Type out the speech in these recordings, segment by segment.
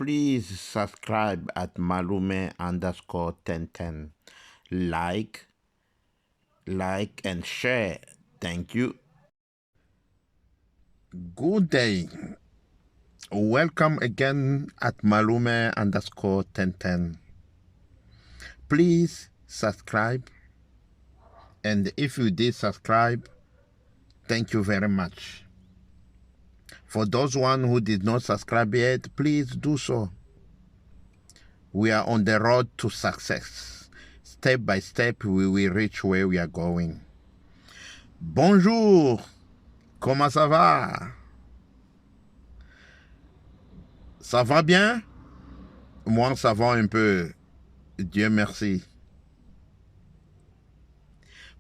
Please subscribe at Malume_1010. Like and share. Thank you. Good day. Welcome again at Malume_1010. Please subscribe. And if you did subscribe, thank you very much. For those one who did not subscribe yet, please do so. We are on the road to success. Step by step, we will reach where we are going. Bonjour, comment ça va? Ça va bien? Moi, ça va un peu. Dieu merci.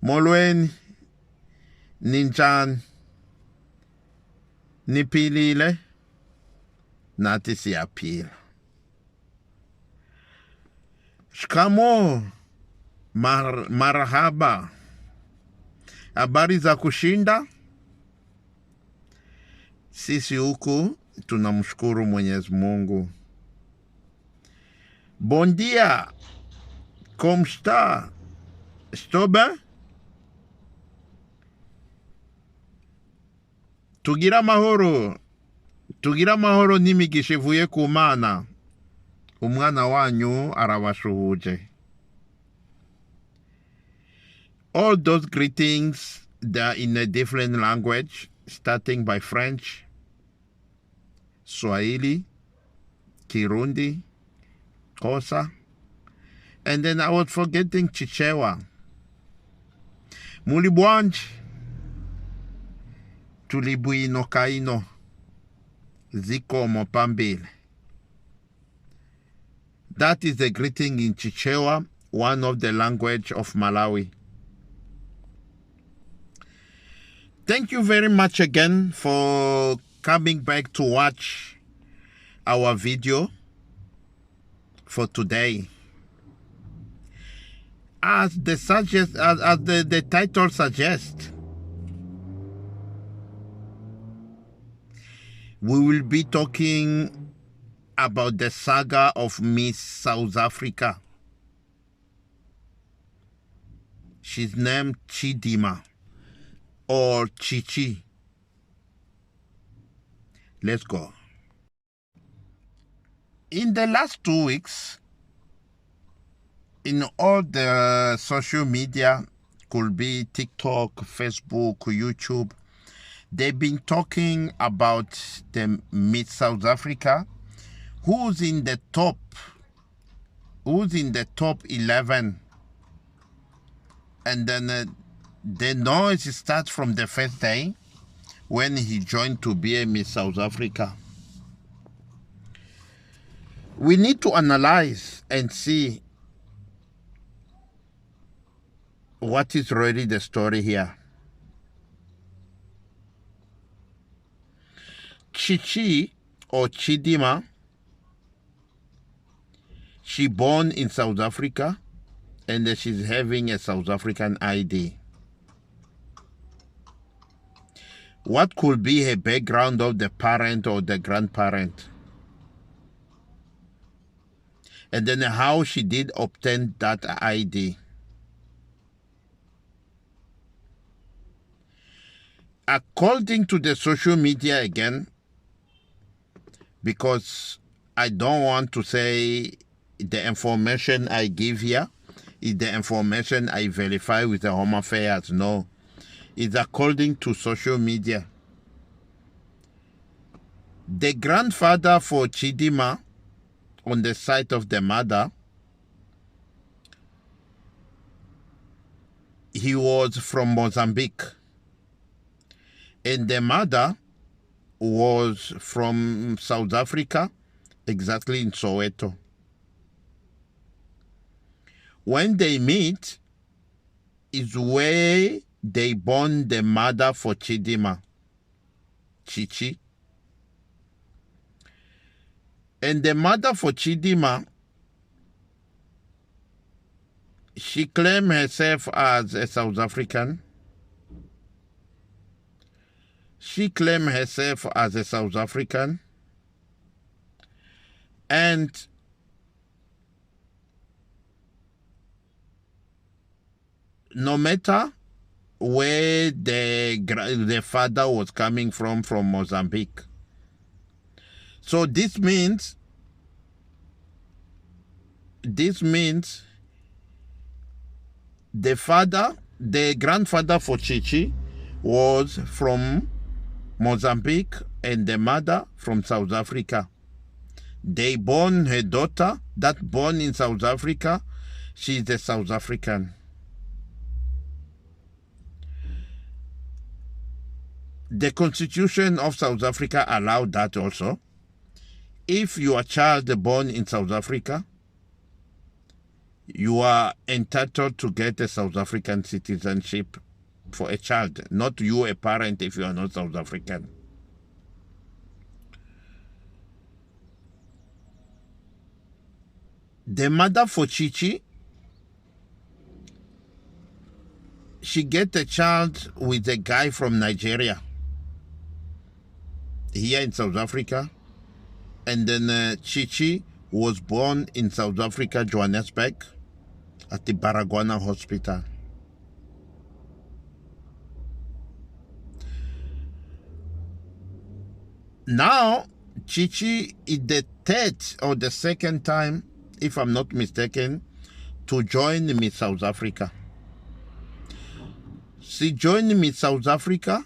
Molweni, ninjani, niphilile, nathi siyaphila. Shikamo, marhaba. Habari za kushinda? Sisi huku tunamshukuru Mwenyezi Mungu. Bon dia. Como está? Estou bem? Tugira mahoro. Tugira mahoro n'imigisha ivuye ku Mana. Umwana wanyu arabashuhuje. All those greetings, they are in a different language, starting by French, Swahili, Kirundi, Xhosa, and then I was forgetting Chichewa. Mulibwanji, tulibuino kaino, zikomo pambile. That is the greeting in Chichewa, one of the language of Malawi. Thank you very much again for coming back to watch our video for today. As the title suggests, we will be talking about the saga of Miss South Africa. She's named Chidimna or Chichi. Let's go. In the last 2 weeks, in all the social media, could be TikTok, Facebook, YouTube, they've been talking about the Miss South Africa, who's in the top 11, and then the noise starts from the first day when he joined to be a Miss South Africa. We need to analyze and see what is really the story here. Chichi or Chidimna, she born in South Africa and she's having a South African ID. What could be her background of the parent or the grandparent? And then how she did obtain that ID. According to the social media again, because I don't want to say the information I give here is the information I verify with the Home Affairs. No. It's according to social media. The grandfather for Chidimna, on the side of the mother, he was from Mozambique. And the mother was from South Africa, exactly in Soweto. When they meet, is where they born the mother for Chidimna, Chichi. And the mother for Chidimna, she claimed herself as a South African. She claimed herself as a South African. And no matter where the father was coming from Mozambique. So this means the grandfather for Chichi was from Mozambique and the mother from South Africa. They born her daughter, that born in South Africa, she's a South African. The Constitution of South Africa allowed that also. If your child born in South Africa, you are entitled to get a South African citizenship for a child, not you a parent if you are not South African. The mother for Chichi, she get a child with a guy from Nigeria here in South Africa, and then Chichi was born in South Africa, Johannesburg, at the Baragwana Hospital. Now, Chichi is the third or the second time, if I'm not mistaken, to join Miss South Africa. She joined Miss South Africa,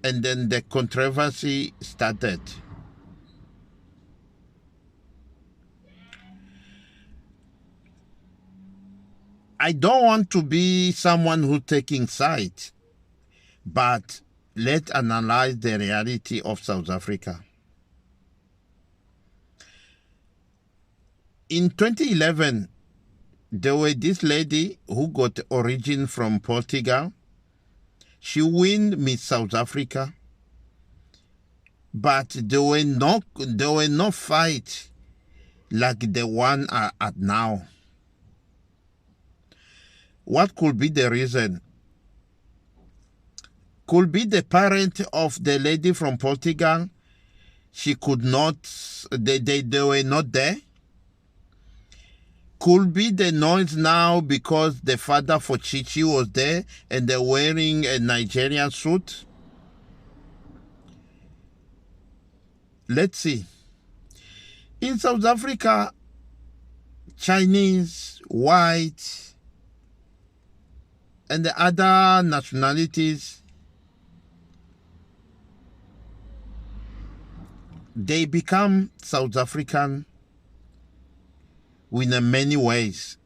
and then the controversy started. I don't want to be someone who's taking sides, but let's analyze the reality of South Africa. In 2011, there was this lady who got origin from Portugal. She won Miss South Africa, but there were no fight like the one at now. What could be the reason? Could be the parent of the lady from Portugal. She could not, they were not there. Could be the noise now because the father for Chichi was there and they're wearing a Nigerian suit. Let's see. In South Africa, Chinese, white, and the other nationalities, they become South African in many ways.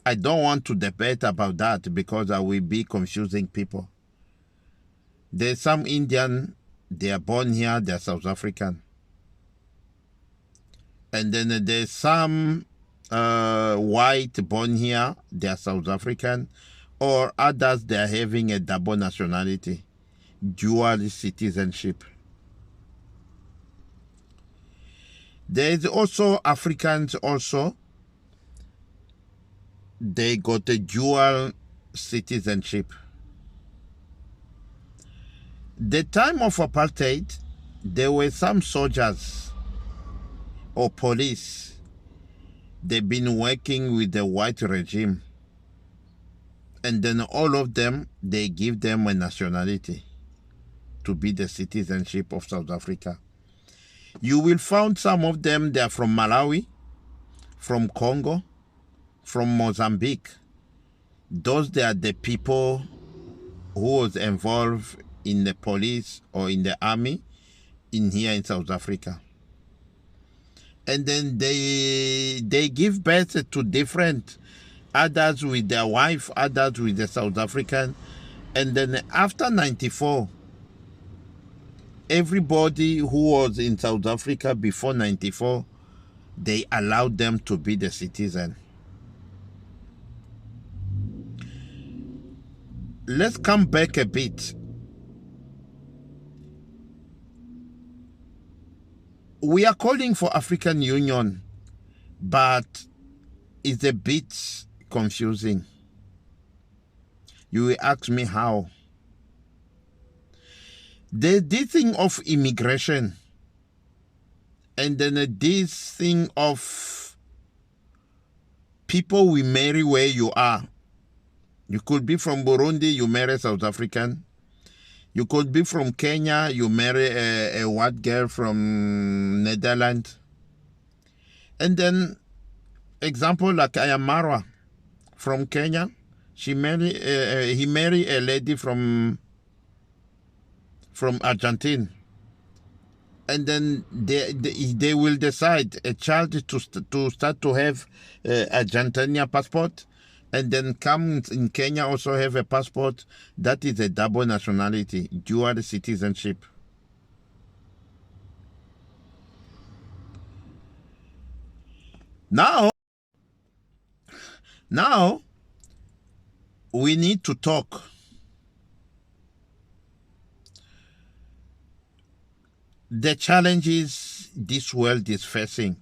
I don't want to debate about that because I will be confusing people. There's some Indian, they are born here, they are South African. And then there's some white born here, they are South African, or others, they are having a double nationality, dual citizenship. There's also Africans also, they got a dual citizenship. The time of apartheid, there were some soldiers or police. They've been working with the white regime. And then all of them, they give them a nationality to be the citizenship of South Africa. You will find some of them, they are from Malawi, from Congo, from Mozambique. Those, they are the people who was involved in the police or in the army here in South Africa. And then they give birth to different, others with their wife, others with the South African. And then after 94, everybody who was in South Africa before 94, they allowed them to be the citizen. Let's come back a bit. We are calling for African Union, but it's a bit confusing. You will ask me how. This thing of immigration, And then this thing of people will marry where you are. You could be from Burundi, you marry South African. You could be from Kenya, you marry a white girl from Netherlands. And then, example like Ayamara from Kenya, he married a lady from Argentina. And then they will decide a child to start to have Argentinian passport, and then come in Kenya also have a passport. That is a double nationality, dual citizenship. Now we need to talk. The challenges this world is facing.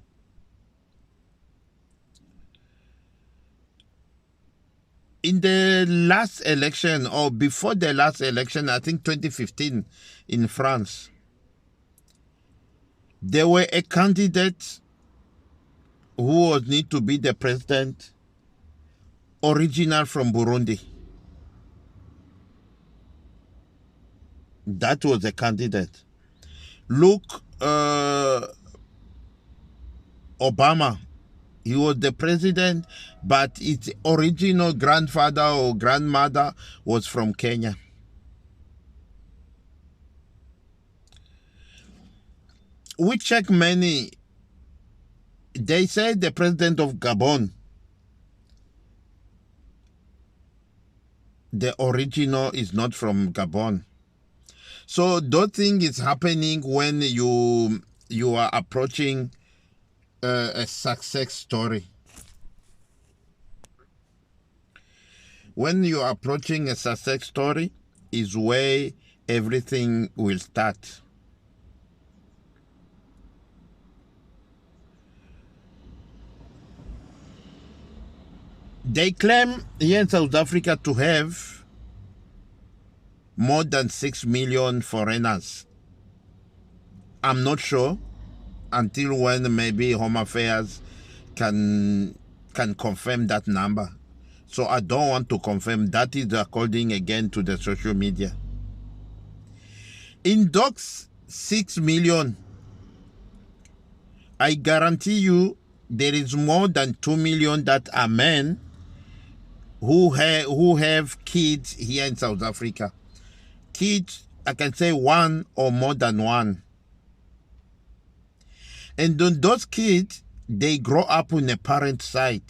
In the last election, or before the last election, I think 2015 in France, there were a candidate who was need to be the president, original from Burundi. That was the candidate. Look, Obama, he was the president, but its original grandfather or grandmother was from Kenya. We check many. They say the president of Gabon, the original is not from Gabon. So those things is happening when you are approaching a success story. When you are approaching a success story is where everything will start. They claim here in South Africa to have more than 6 million foreigners. I'm not sure until when maybe Home Affairs can confirm that number. So I don't want to confirm. That is according again to the social media. In those 6 million, I guarantee you there is more than 2 million that are men who have kids here in South Africa. Kids, I can say one or more than one. And then those kids, they grow up on a parent side.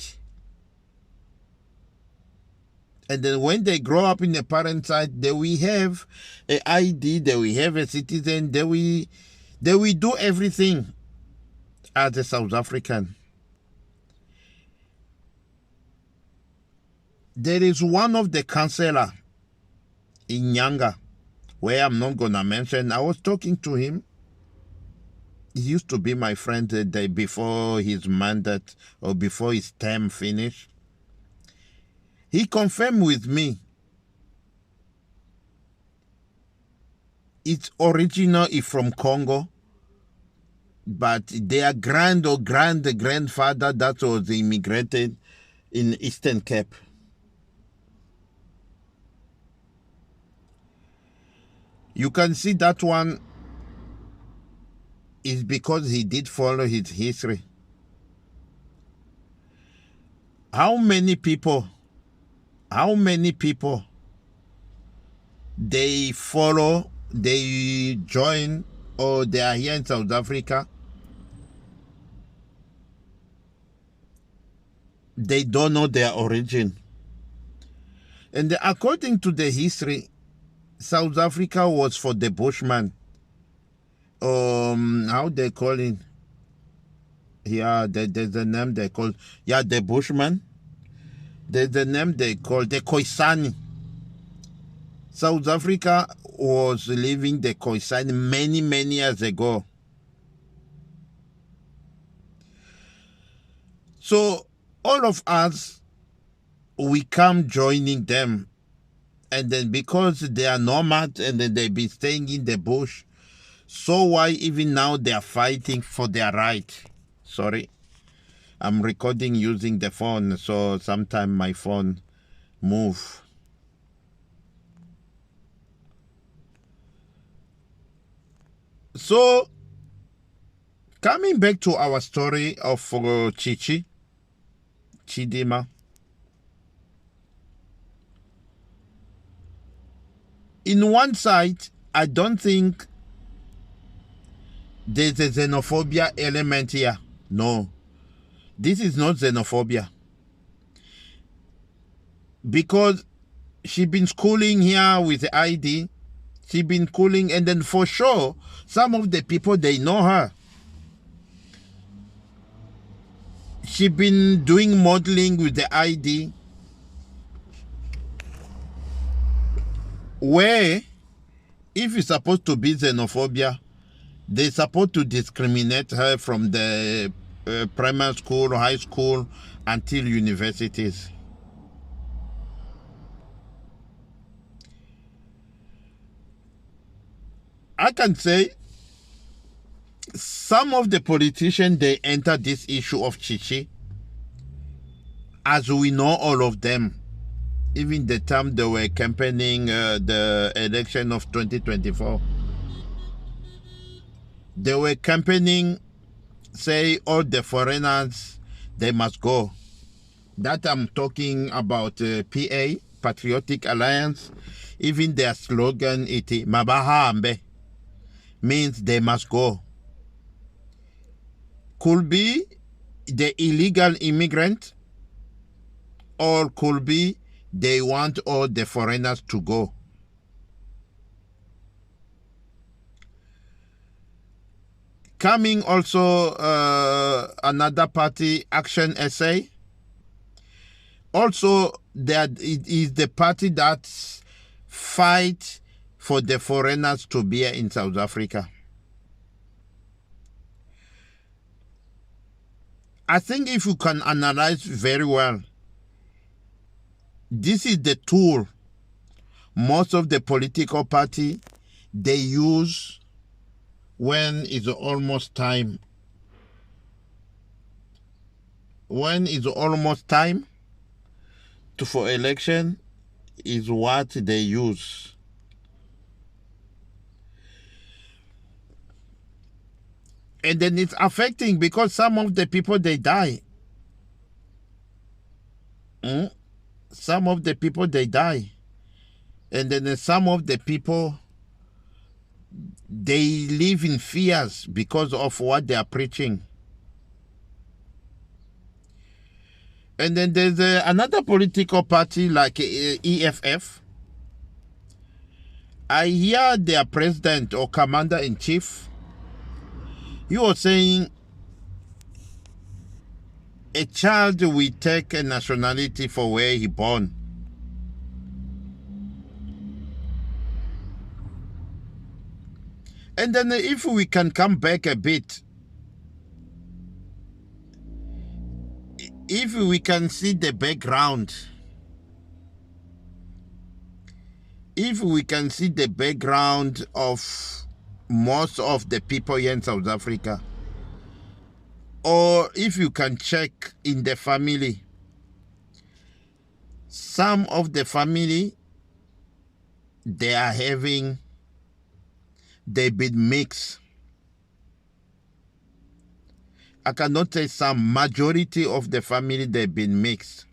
And then when they grow up in a parent side, they will have an ID, they will have a citizen, they will do everything as a South African. There is one of the councillor in Nyanga, where I'm not going to mention. I was talking to him. He used to be my friend the day before his mandate or before his term finished. He confirmed with me its original is from Congo, but their grand or grandfather that was immigrated in Eastern Cape. You can see that one is because he did follow his history. How many people they follow, they join, or they are here in South Africa, they don't know their origin. And according to the history, South Africa was for the Bushman. How they call it? Yeah, there's the name they call. Yeah, the Bushman. There's the name they call the Khoisan. South Africa was living the Khoisan many years ago. So all of us, we come joining them. And then because they are nomads and then they've been staying in the bush, So why even now they are fighting for their right? Sorry, I'm recording using the phone, so sometimes my phone move. So, coming back to our story of Chichi Chidimna. In one side, I don't think there's a xenophobia element here. No, this is not xenophobia. Because she been schooling here with the ID. She been schooling, and then for sure, some of the people, they know her. She been doing modeling with the ID. Where, if it's supposed to be xenophobia, they're supposed to discriminate her from the primary school, high school, until universities. I can say some of the politicians, they enter this issue of Chichi, as we know all of them. Even the time they were campaigning the election of 2024, they were campaigning, say all the foreigners, they must go. That I'm talking about PA, Patriotic Alliance. Even their slogan, iti Mabahambe, means they must go. Could be the illegal immigrant, or could be they want all the foreigners to go. Coming also another party, Action SA. Also, that it is the party that fight for the foreigners to be in South Africa. I think if you can analyze very well, this is the tool most of the political party they use when it's almost time. When it's almost time for election is what they use. And then it's affecting because some of the people, they die. Some of the people, they die. And then some of the people, they live in fears because of what they are preaching. And then there's another political party like EFF. I hear their president or commander-in-chief, he was saying a child will take a nationality for where he born. And then if we can come back a bit, if we can see the background, if we can see the background of most of the people here in South Africa, or if you can check in the family, some of the family, they've been mixed. I cannot say some, majority of the family, they've been mixed.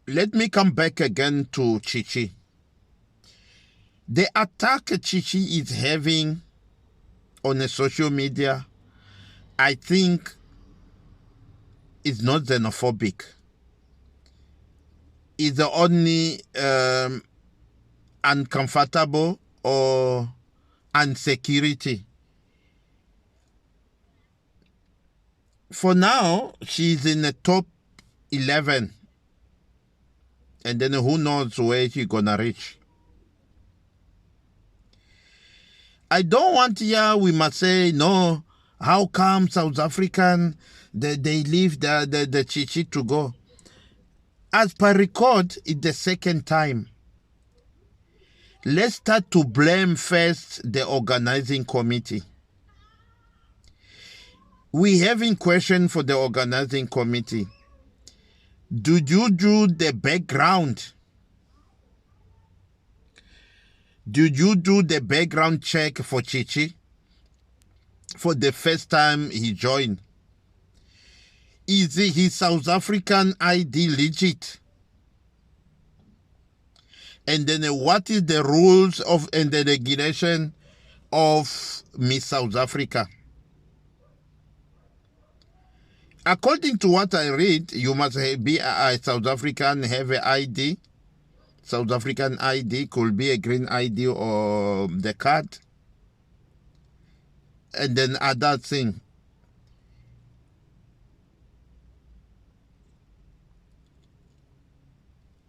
Let me come back again to Chichi. The attack Chichi is having on the social media, I think, is not xenophobic. It's only uncomfortable or insecurity. For now, she's in the top 11. And then who knows where she's gonna reach. I don't want here, we must say, no, how come South African, they leave the Chichi to go? As per record, it's the second time. Let's start to blame first the organizing committee. We having question for the organizing committee. Did you do the background? Did you do the background check for Chichi for the first time he joined? Is his South African ID legit? And then what is the rules of and the regulation of Miss South Africa? According to what I read, you must be a South African, have an ID. South African ID could be a green ID or the card. And then other thing.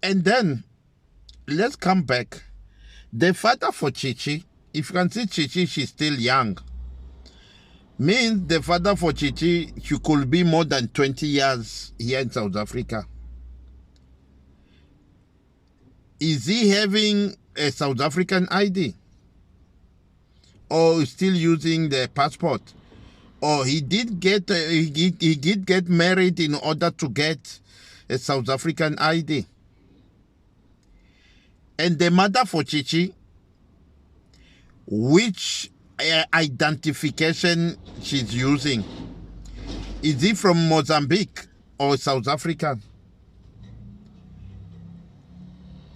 And then, let's come back. The father for Chichi, if you can see Chichi, she's still young. Means the father for Chichi, she could be more than 20 years here in South Africa. Is he having a South African ID? Or still using the passport? Or he did get he did get married in order to get a South African ID? And the mother for Chichi, which identification she's using? Is he from Mozambique or South Africa?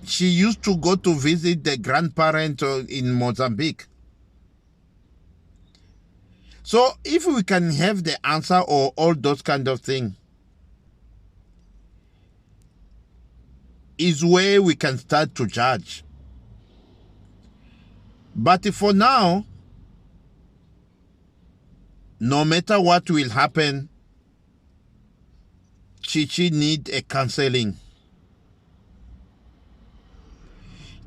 She used to go to visit the grandparents in Mozambique. So if we can have the answer or all those kind of things, is where we can start to judge. But for now, no matter what will happen, Chichi need a counseling.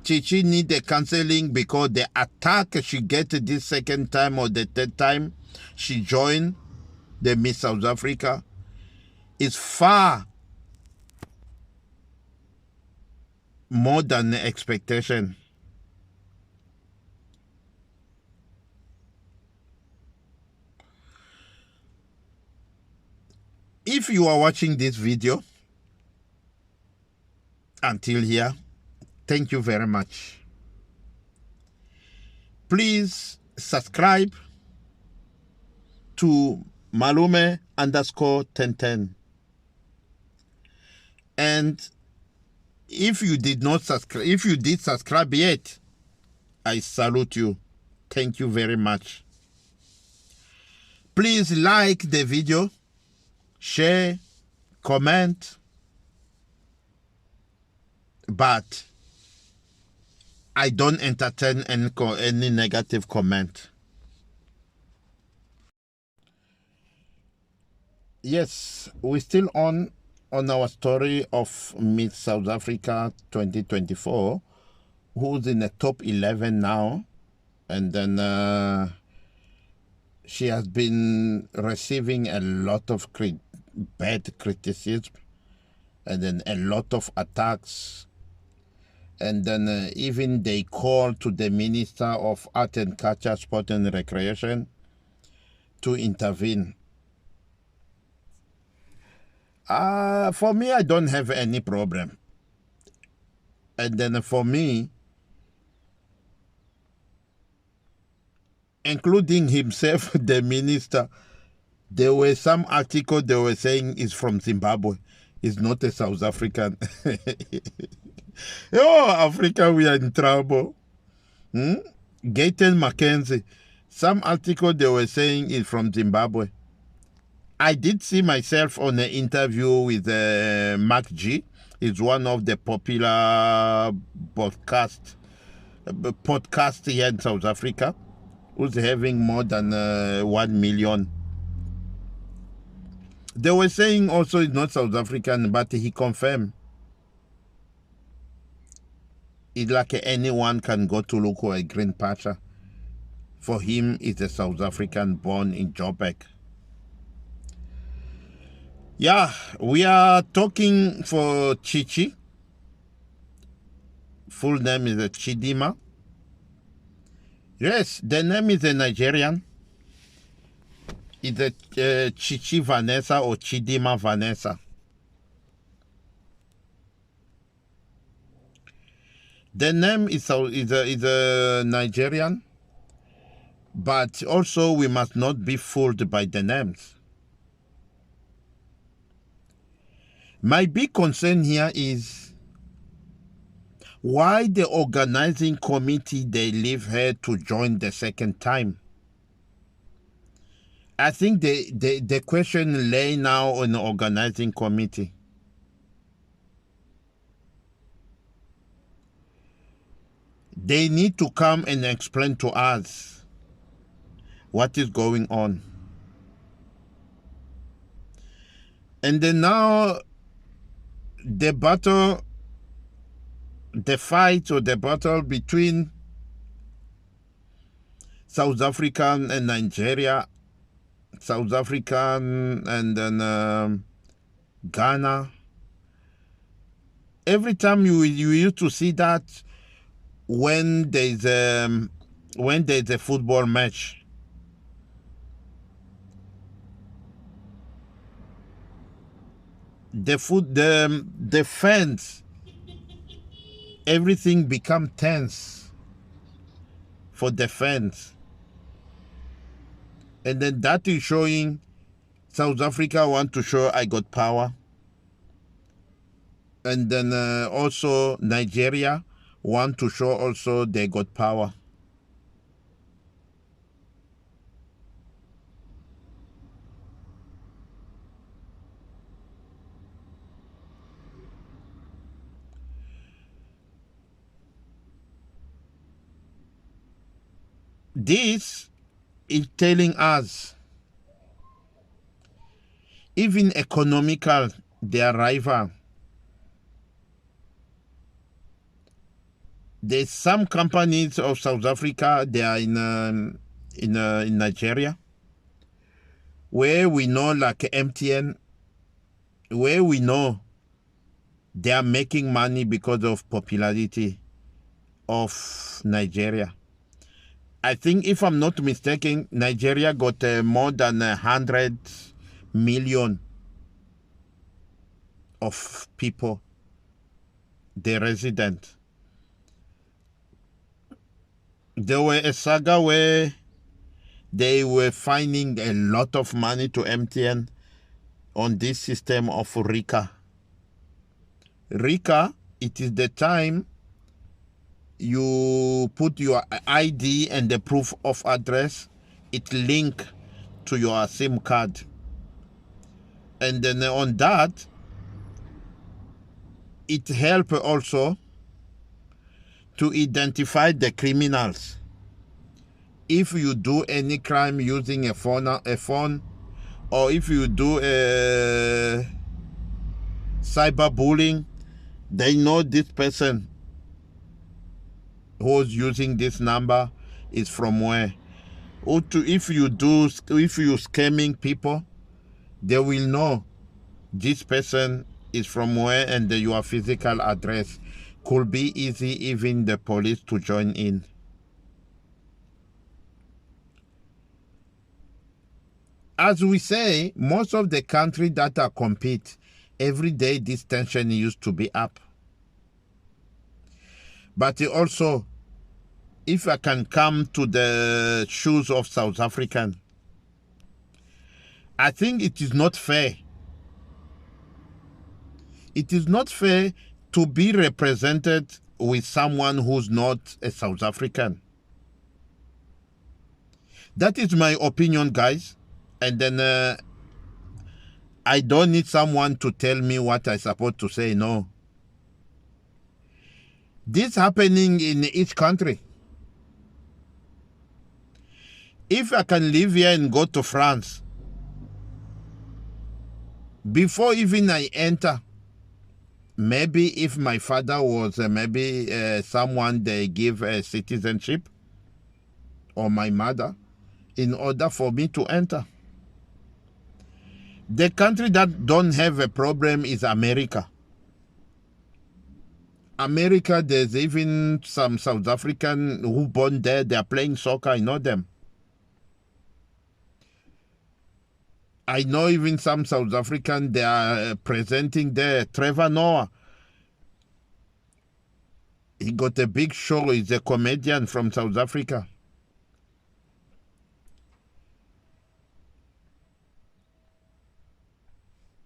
Chichi need a counseling because the attack she get this second time or the third time she joined the Miss South Africa is far more than the expectation. If you are watching this video until here, thank you very much. Please subscribe to Malume_1010. And if you did not subscribe, if you did subscribe yet, I salute you. Thank you very much. Please like the video, share, comment, but I don't entertain any negative comment. Yes, we're still on our story of Miss South Africa 2024, who's in the top 11 now, and then she has been receiving a lot of bad criticism, and then a lot of attacks, and then even they called to the Minister of Art and Culture, Sport and Recreation to intervene. For me, I don't have any problem. And then for me, including himself, the minister, there were some articles they were saying is from Zimbabwe. He's not a South African. Oh, Africa, we are in trouble. Gaten Mackenzie. Some article they were saying is from Zimbabwe. I did see myself on an interview with Mark G. He's one of the popular podcast here in South Africa, who's having more than 1 million. They were saying also he's not South African, but he confirmed. It's like anyone can go to look for a green patcher. For him, he's a South African born in Joburg. Yeah, we are talking for Chichi. Full name is Chidimna Yes, the name is a Nigerian. It's a Chichi Vanesa or Chidimna Vanesa. The name is a Nigerian, but also we must not be fooled by the names. My big concern here is why the organizing committee they leave her to join the second time. I think the question lay now on the organizing committee. They need to come and explain to us what is going on. And then now the battle, the fight or the battle between South African and Nigeria, South African and then Ghana. Every time you used to see that when there's a football match. The fans, everything become tense for the fans. And then that is showing South Africa want to show I got power. And then also Nigeria want to show also they got power. This is telling us even economical, their rival. There's some companies of South Africa, they are in Nigeria, where we know like MTN, where we know they are making money because of popularity of Nigeria. I think if I'm not mistaken, Nigeria got more than 100 million of people, the resident. There were a saga where they were finding a lot of money to MTN on this system of RICA. RICA, it is the time you put your ID and the proof of address, it link to your SIM card. And then on that, it help also to identify the criminals. If you do any crime using a phone, or if you do cyberbullying, they know this person who's using this number is from where. Or if you scamming people, they will know this person is from where, and your physical address. Could be easy even the police to join in. As we say, most of the countries that are compete, every day this tension used to be up. But also, if I can come to the shoes of South African, I think it is not fair. It is not fair to be represented with someone who's not a South African. That is my opinion, guys. And then I don't need someone to tell me what I'm supposed to say. No. This happening in each country. If I can live here and go to France, before even I enter, maybe if my father was someone they give a citizenship, or my mother, in order for me to enter. The country that don't have a problem is America. America, there's even some South African who born there. They are playing soccer. I know them. I know even some South African, they are presenting there. Trevor Noah, he got a big show. He's a comedian from South Africa.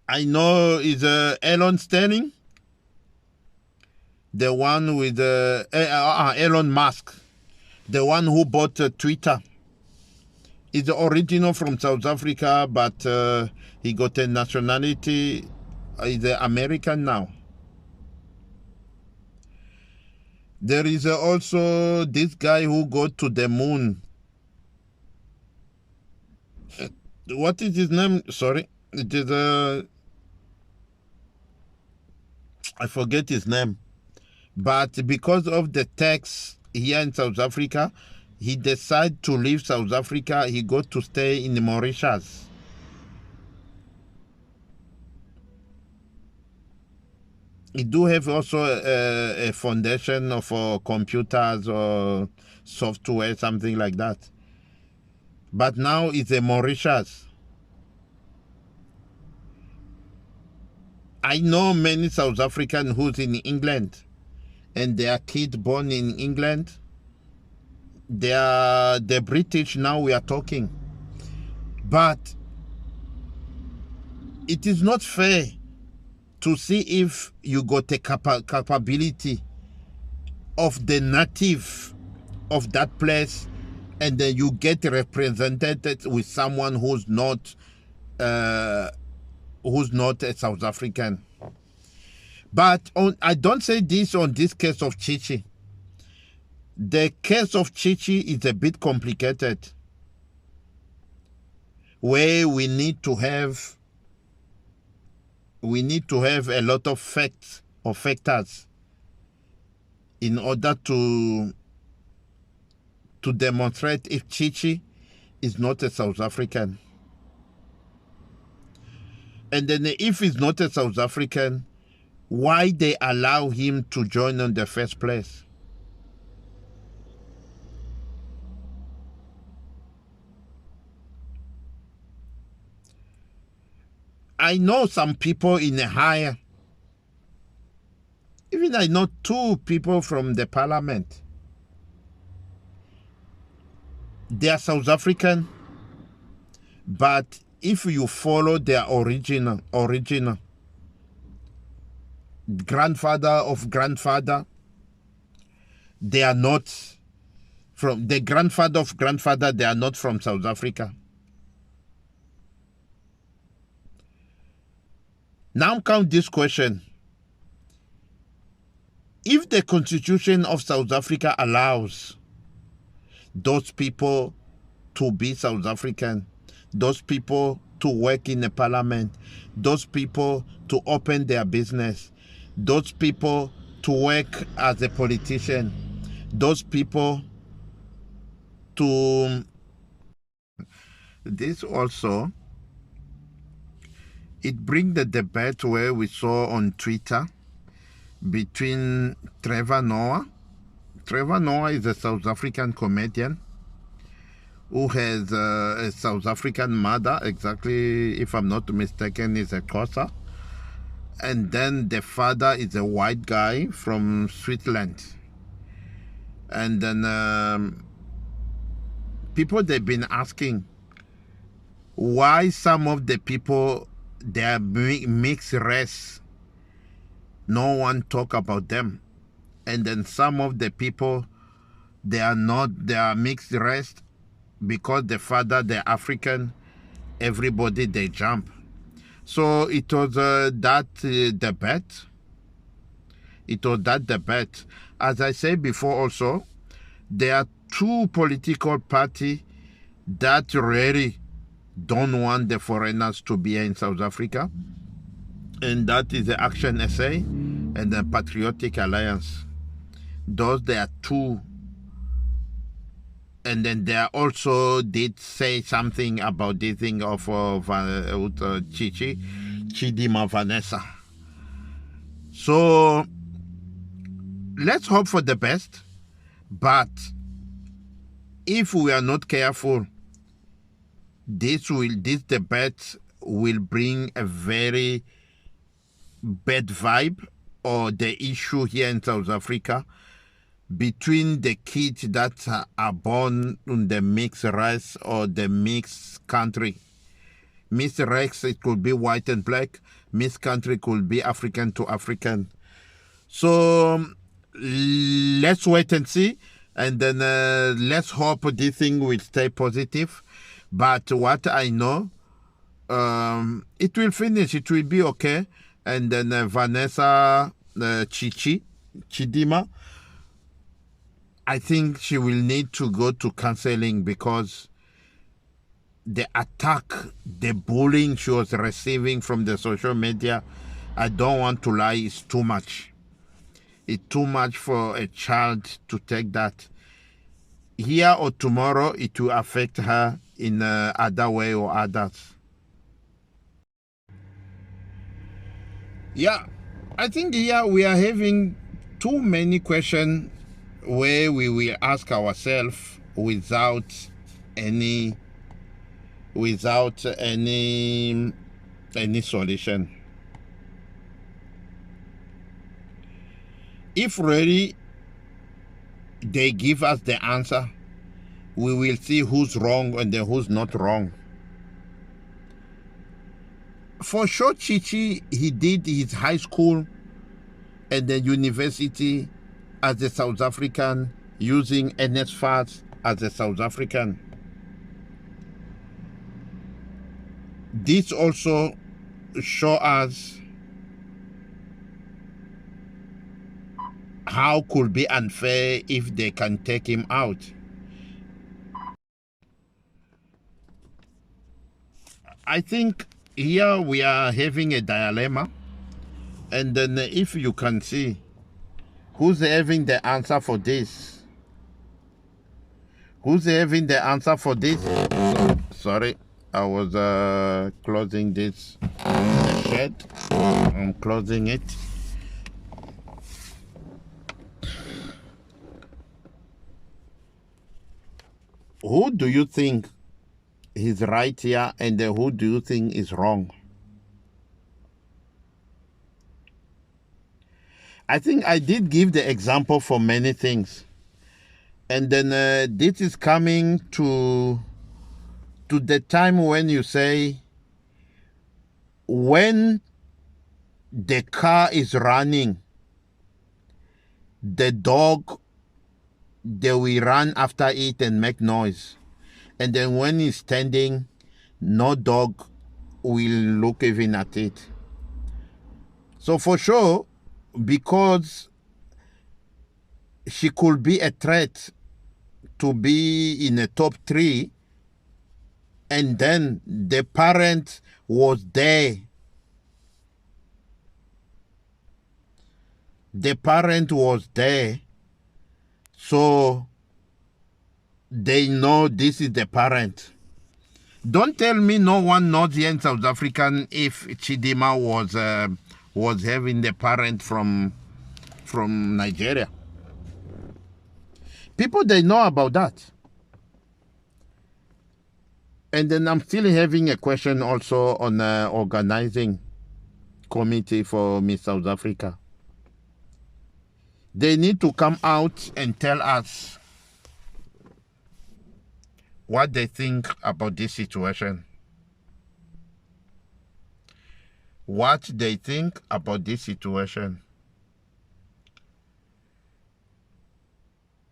I know is Elon Sterling, the one with Elon Musk, the one who bought Twitter. He's the original from South Africa, but he got a nationality. He's American now. There is also this guy who go to the moon. What is his name? Sorry, it is I forget his name. But because of the tax here in South Africa, he decided to leave South Africa. He got to stay in Mauritius. He do have also a foundation for computers or software, something like that. But now it's a Mauritius. I know many South Africans who's in England, and their kid born in England. They are the British now we are talking. But it is not fair to see if you got a capability of the native of that place, and then you get represented with someone who's not a South African. But I don't say this on this case of Chichi. The case of Chichi is a bit complicated, where we need to have a lot of facts or factors in order to demonstrate if Chichi is not a South African. And then if he's not a South African, why they allow him to join in the first place? I know some people in a higher, even I know 2 people from the parliament. They are South African, but if you follow their original grandfather of grandfather, they are not from the grandfather of grandfather, they are not from South Africa. Now come this question. If the Constitution of South Africa allows those people to be South African, those people to work in the parliament, those people to open their business, those people to work as a politician, those people to... This also, it brings the debate where we saw on Twitter between Trevor Noah. Trevor Noah is a South African comedian who has a South African mother, exactly, if I'm not mistaken, is a Xhosa. And then the father is a white guy from Switzerland. And then people, they've been asking why some of the people, they are mixed race. No one talk about them. And then some of the people, they are not, they are mixed race because the father, they're African, everybody, they jump. So it was that debate. It was that debate. As I said before also, there are 2 political parties that really don't want the foreigners to be in South Africa. And that is the Action SA and the Patriotic Alliance. Those, there are 2. And then they also did say something about the thing of Chichi Chidimna Vanesa. So let's hope for the best. But if we are not careful, this debate will bring a very bad vibe, or the issue here in South Africa between the kids that are born in the mixed race or the mixed country. Mixed race, it could be white and black. Mixed country could be African to African. So let's wait and see, and then let's hope this thing will stay positive. But what I know, it will finish. It will be okay. And then Vanessa Chichi Chidimna, I think she will need to go to counseling, because the attack, the bullying she was receiving from the social media, I don't want to lie, is too much. It's too much for a child to take that. Here or tomorrow, it will affect her in other way or others. Yeah, I think here we are having too many questions where we will ask ourselves without any solution. If really they give us the answer, we will see who's wrong and then who's not wrong. For sure, Chichi, he did his high school and the university as a South African, using NSFAS as a South African. This also shows us how could be unfair if they can take him out. I think here we are having a dilemma, and then if you can see who's having the answer for this, who's having the answer for this. Sorry, I was closing this shed. I'm closing it. Who do you think is right here, and who do you think is wrong? I think I did give the example for many things, and then this is coming to the time when you say, when the car is running, the dog, they will run after it and make noise. And then when it's standing, no dog will look even at it. So for sure, because she could be a threat to be in the top 3, and then the parent was there. The parent was there, so they know this is the parent. Don't tell me no one knows here in South African if Chidimna was having the parent from Nigeria. People, they know about that. And then I'm still having a question also on organizing committee for Miss South Africa. They need to come out and tell us what they think about this situation. What they think about this situation.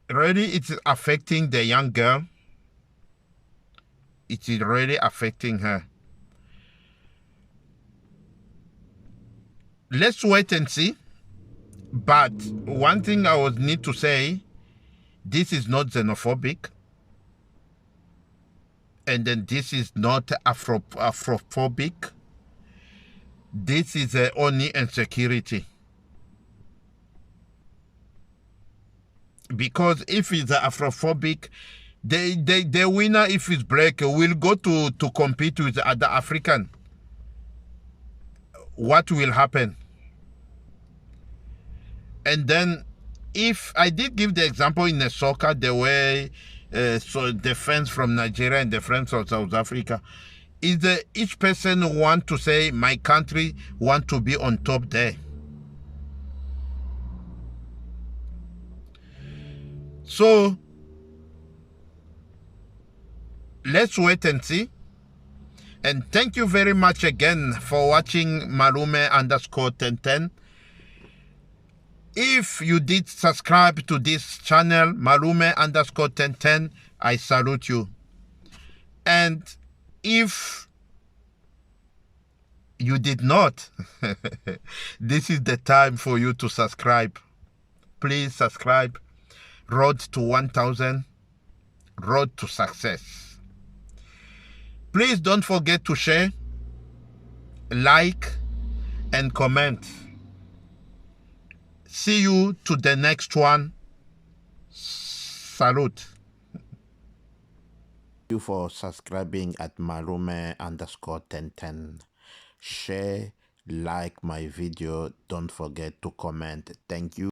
Really, it's affecting the young girl. It is really affecting her. Let's wait and see. But one thing I would need to say, this is not xenophobic. And then this is not afrophobic. This is only insecurity. Because if it's afrophobic, the winner, if it's black, will go to compete with other African. What will happen? And then if I did give the example in the soccer, the way so the friends from Nigeria and the friends of South Africa, is each person want to say my country want to be on top there. So let's wait and see. And thank you very much again for watching Malume_1010. If you did subscribe to this channel, Malume_1010, I salute you. And if you did not, this is the time for you to subscribe. Please subscribe. Road to 1,000. Road to success. Please don't forget to share, like, and comment. See you to the next one. Salute. Thank you for subscribing at Malume_1010. Share, like my video. Don't forget to comment. Thank you.